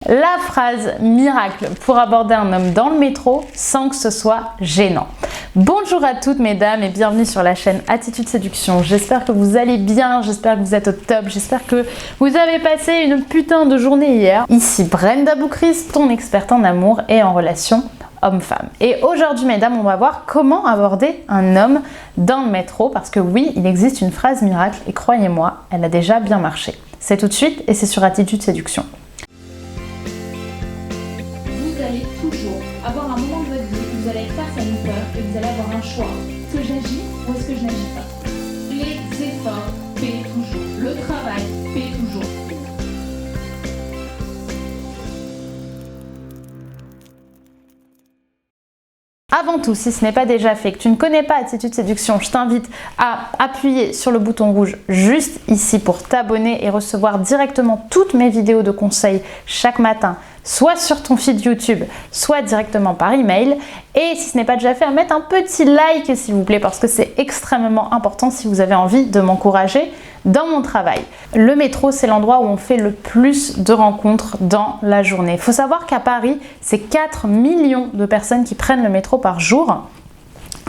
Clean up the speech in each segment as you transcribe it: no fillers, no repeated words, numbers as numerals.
La phrase miracle pour aborder un homme dans le métro sans que ce soit gênant. Bonjour à toutes mesdames et bienvenue sur la chaîne Attitude Séduction. J'espère que vous allez bien, j'espère que vous êtes au top, j'espère que vous avez passé une putain de journée hier. Ici Brenda Boucris, ton experte en amour et en relations homme-femme. Et aujourd'hui mesdames, on va voir comment aborder un homme dans le métro parce que oui, il existe une phrase miracle et croyez-moi, elle a déjà bien marché. C'est tout de suite et c'est sur Attitude Séduction. Vous allez toujours avoir un moment de votre vie où vous allez être face à une peur et vous allez avoir un choix. Est-ce que j'agis ou est-ce que je n'agis pas? Les efforts paient toujours. Le travail paie toujours. Avant tout, si ce n'est pas déjà fait, que tu ne connais pas Attitude Séduction, je t'invite à appuyer sur le bouton rouge juste ici pour t'abonner et recevoir directement toutes mes vidéos de conseils chaque matin, soit sur ton feed YouTube, soit directement par email. Et si ce n'est pas déjà fait, à mettre un petit like s'il vous plaît parce que c'est extrêmement important si vous avez envie de m'encourager dans mon travail. Le métro, c'est l'endroit où on fait le plus de rencontres dans la journée. Il faut savoir qu'à Paris, c'est 4 millions de personnes qui prennent le métro par jour.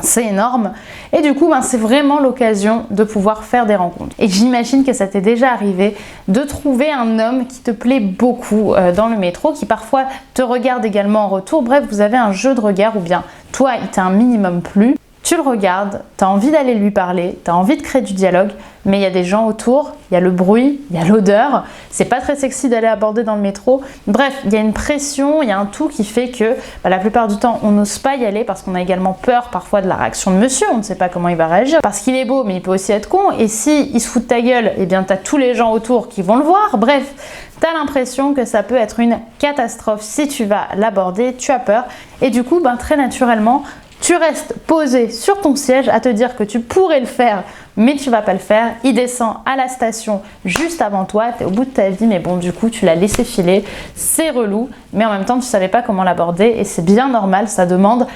C'est énorme et du coup c'est vraiment l'occasion de pouvoir faire des rencontres. Et j'imagine que ça t'est déjà arrivé de trouver un homme qui te plaît beaucoup dans le métro, qui parfois te regarde également en retour. Bref, vous avez un jeu de regard ou bien toi il t'a un minimum plu. Tu le regardes, tu as envie d'aller lui parler, tu as envie de créer du dialogue, mais il y a des gens autour, il y a le bruit, il y a l'odeur, c'est pas très sexy d'aller aborder dans le métro. Bref, il y a une pression, il y a un tout qui fait que la plupart du temps, on n'ose pas y aller parce qu'on a également peur parfois de la réaction de monsieur, on ne sait pas comment il va réagir, parce qu'il est beau, mais il peut aussi être con, et si il se fout de ta gueule, eh bien tu as tous les gens autour qui vont le voir. Bref, tu as l'impression que ça peut être une catastrophe si tu vas l'aborder, tu as peur, et du coup, très naturellement, tu restes posé sur ton siège à te dire que tu pourrais le faire, mais tu vas pas le faire. Il descend à la station juste avant toi, tu es au bout de ta vie, mais bon, du coup, tu l'as laissé filer. C'est relou, mais en même temps, tu savais pas comment l'aborder et c'est bien normal, ça demande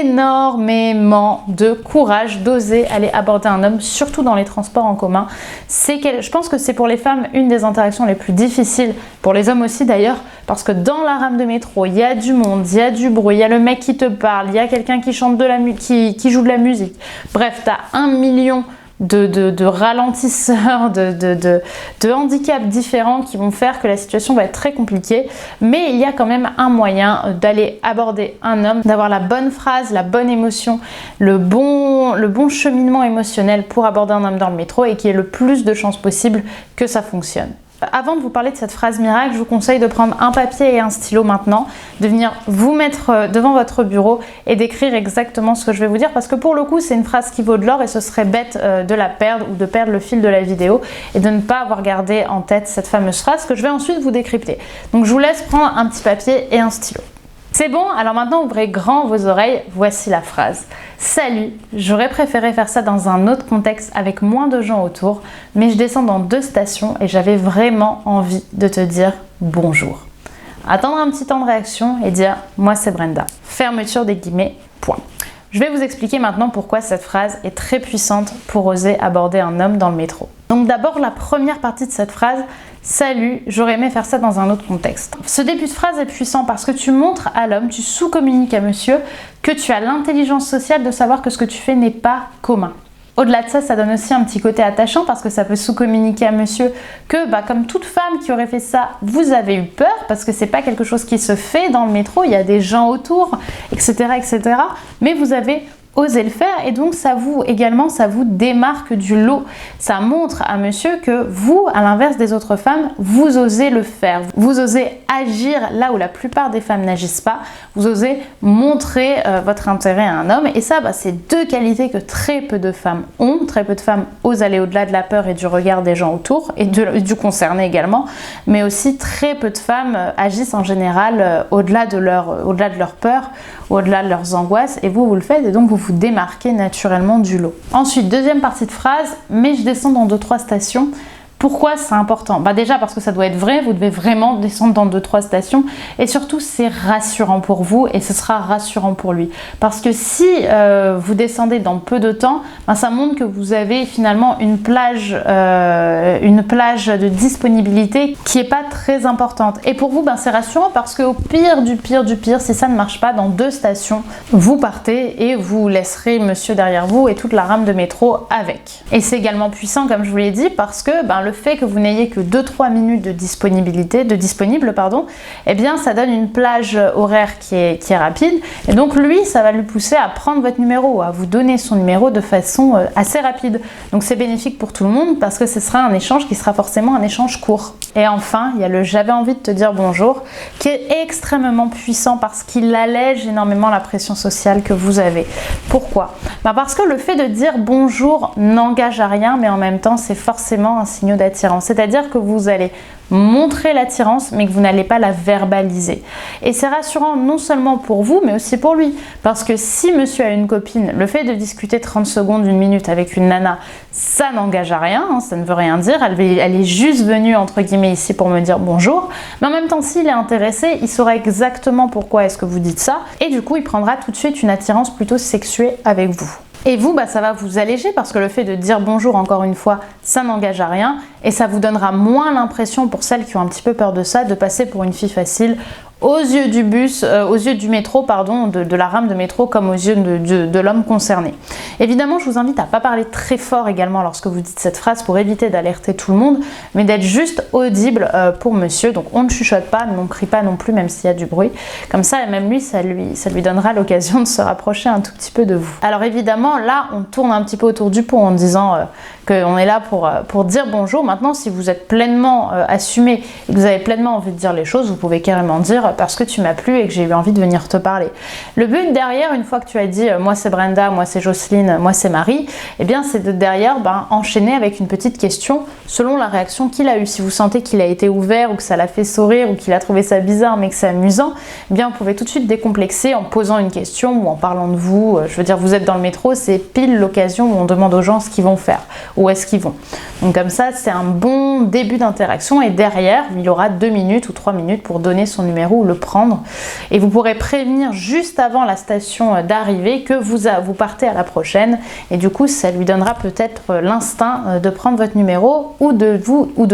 énormément de courage d'oser aller aborder un homme, surtout dans les transports en commun. Je pense que c'est pour les femmes une des interactions les plus difficiles, pour les hommes aussi d'ailleurs, parce que dans la rame de métro, il y a du monde, il y a du bruit, il y a le mec qui te parle, il y a quelqu'un qui chante qui joue de la musique. Bref, tu as 1 million de ralentisseurs, de handicaps différents qui vont faire que la situation va être très compliquée, mais il y a quand même un moyen d'aller aborder un homme, d'avoir la bonne phrase, la bonne émotion, le bon cheminement émotionnel pour aborder un homme dans le métro et qu'il y ait le plus de chances possible que ça fonctionne. Avant de vous parler de cette phrase miracle, je vous conseille de prendre un papier et un stylo maintenant, de venir vous mettre devant votre bureau et d'écrire exactement ce que je vais vous dire parce que pour le coup c'est une phrase qui vaut de l'or et ce serait bête de la perdre ou de perdre le fil de la vidéo et de ne pas avoir gardé en tête cette fameuse phrase que je vais ensuite vous décrypter. Donc je vous laisse prendre un petit papier et un stylo. C'est bon, alors maintenant ouvrez grand vos oreilles, voici la phrase. Salut, j'aurais préféré faire ça dans un autre contexte avec moins de gens autour, mais je descends dans 2 stations et j'avais vraiment envie de te dire bonjour. Attendre un petit temps de réaction et dire moi c'est Brenda. Fermeture des guillemets, point. Je vais vous expliquer maintenant pourquoi cette phrase est très puissante pour oser aborder un homme dans le métro. Donc d'abord la première partie de cette phrase, salut, j'aurais aimé faire ça dans un autre contexte. Ce début de phrase est puissant parce que tu montres à l'homme, tu sous-communiques à monsieur que tu as l'intelligence sociale de savoir que ce que tu fais n'est pas commun. Au-delà de ça, ça donne aussi un petit côté attachant parce que ça peut sous-communiquer à monsieur que, comme toute femme qui aurait fait ça, vous avez eu peur parce que c'est pas quelque chose qui se fait dans le métro, il y a des gens autour, etc., etc. Mais vous avez osé le faire et donc ça vous démarque du lot. Ça montre à monsieur que vous, à l'inverse des autres femmes, vous osez le faire. Vous osez agir là où la plupart des femmes n'agissent pas. Vous osez montrer votre intérêt à un homme et ça, c'est 2 qualités que très peu de femmes ont. Très peu de femmes osent aller au-delà de la peur et du regard des gens autour et du concerné également, mais aussi très peu de femmes agissent en général au-delà de leur peur, au-delà de leurs angoisses et vous le faites et donc vous vous démarquez naturellement du lot. Ensuite, deuxième partie de phrase, mais je descends dans 2-3 stations Pourquoi c'est important? Déjà parce que ça doit être vrai, vous devez vraiment descendre dans 2-3 stations et surtout c'est rassurant pour vous et ce sera rassurant pour lui. Parce que si vous descendez dans peu de temps, ça montre que vous avez finalement une plage de disponibilité qui n'est pas très importante. Et pour vous, c'est rassurant parce qu'au pire du pire du pire, si ça ne marche pas, dans 2 stations, vous partez et vous laisserez monsieur derrière vous et toute la rame de métro avec. Et c'est également puissant, comme je vous l'ai dit, parce que le fait que vous n'ayez que 2-3 minutes de disponible, eh bien ça donne une plage horaire qui est rapide. Et donc lui, ça va lui pousser à prendre votre numéro, à vous donner son numéro de façon assez rapide. Donc c'est bénéfique pour tout le monde parce que ce sera un échange qui sera forcément un échange court. Et enfin, il y a le j'avais envie de te dire bonjour qui est extrêmement puissant parce qu'il allège énormément la pression sociale que vous avez. Pourquoi? Parce que le fait de dire bonjour n'engage à rien, mais en même temps c'est forcément un signe d'attirance. C'est-à-dire que vous allez montrer l'attirance mais que vous n'allez pas la verbaliser. Et c'est rassurant non seulement pour vous mais aussi pour lui. Parce que si monsieur a une copine, le fait de discuter 30 secondes, 1 minute avec une nana, ça n'engage à rien, ça ne veut rien dire. Elle est juste venue entre guillemets ici pour me dire bonjour. Mais en même temps, s'il est intéressé, il saura exactement pourquoi est-ce que vous dites ça. Et du coup, il prendra tout de suite une attirance plutôt sexuée avec vous. Et vous, ça va vous alléger parce que le fait de dire bonjour, encore une fois, ça n'engage à rien et ça vous donnera moins l'impression, pour celles qui ont un petit peu peur de ça, de passer pour une fille facile aux yeux du métro, de la rame de métro, comme aux yeux de l'homme concerné. Évidemment, je vous invite à pas parler très fort également lorsque vous dites cette phrase pour éviter d'alerter tout le monde, mais d'être juste audible pour monsieur. Donc on ne chuchote pas, mais on ne crie pas non plus, même s'il y a du bruit. Comme ça, même lui, ça lui donnera l'occasion de se rapprocher un tout petit peu de vous. Alors évidemment, là, on tourne un petit peu autour du pot en disant qu'on est là pour dire bonjour. Maintenant, si vous êtes pleinement assumé et que vous avez pleinement envie de dire les choses, vous pouvez carrément dire parce que tu m'as plu et que j'ai eu envie de venir te parler. Le but derrière, une fois que tu as dit moi c'est Brenda, moi c'est Jocelyne, moi c'est Marie, eh bien c'est de derrière enchaîner avec une petite question selon la réaction qu'il a eue. Si vous sentez qu'il a été ouvert ou que ça l'a fait sourire ou qu'il a trouvé ça bizarre mais que c'est amusant, eh bien vous pouvez tout de suite décomplexer en posant une question ou en parlant de vous. Je veux dire, vous êtes dans le métro, c'est pile l'occasion où on demande aux gens ce qu'ils vont faire, où est-ce qu'ils vont. Donc comme ça, c'est un bon début d'interaction et derrière, il aura 2 minutes ou 3 minutes pour donner son numéro ou le prendre. Et vous pourrez prévenir juste avant la station d'arrivée que vous partez à la prochaine et du coup, ça lui donnera peut-être l'instinct de prendre votre numéro ou de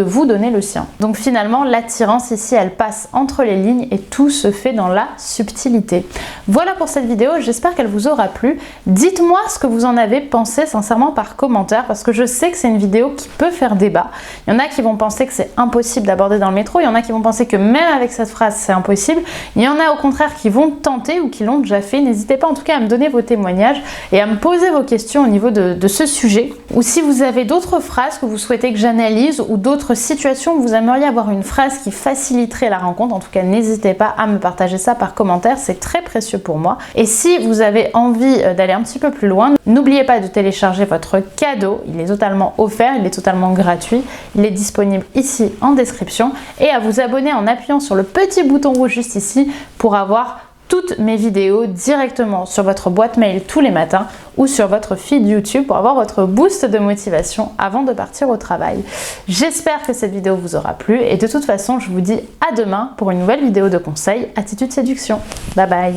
vous donner le sien. Donc finalement, l'attirance ici, elle passe entre les lignes et tout se fait dans la subtilité. Voilà pour cette vidéo, j'espère qu'elle vous aura plu. Dites-moi ce que vous en avez pensé sincèrement par commentaire parce que je sais que c'est une vidéo qui peut faire débat. Il y en a qui vont penser que c'est impossible d'aborder dans le métro, il y en a qui vont penser que même avec cette phrase c'est impossible, il y en a au contraire qui vont tenter ou qui l'ont déjà fait. N'hésitez pas en tout cas à me donner vos témoignages et à me poser vos questions au niveau de ce sujet, ou si vous avez d'autres phrases que vous souhaitez que j'analyse ou d'autres situations où vous aimeriez avoir une phrase qui faciliterait la rencontre, en tout cas n'hésitez pas à me partager ça par commentaire, c'est très précieux pour moi. Et si vous avez envie d'aller un petit peu plus loin, n'oubliez pas de télécharger votre cadeau, il est totalement offert, il est totalement gratuit, il est disponible ici en description, et à vous abonner en appuyant sur le petit bouton rouge juste ici pour avoir toutes mes vidéos directement sur votre boîte mail tous les matins ou sur votre feed YouTube pour avoir votre boost de motivation avant de partir au travail. J'espère que cette vidéo vous aura plu et de toute façon je vous dis à demain pour une nouvelle vidéo de conseils Attitude Séduction. Bye bye.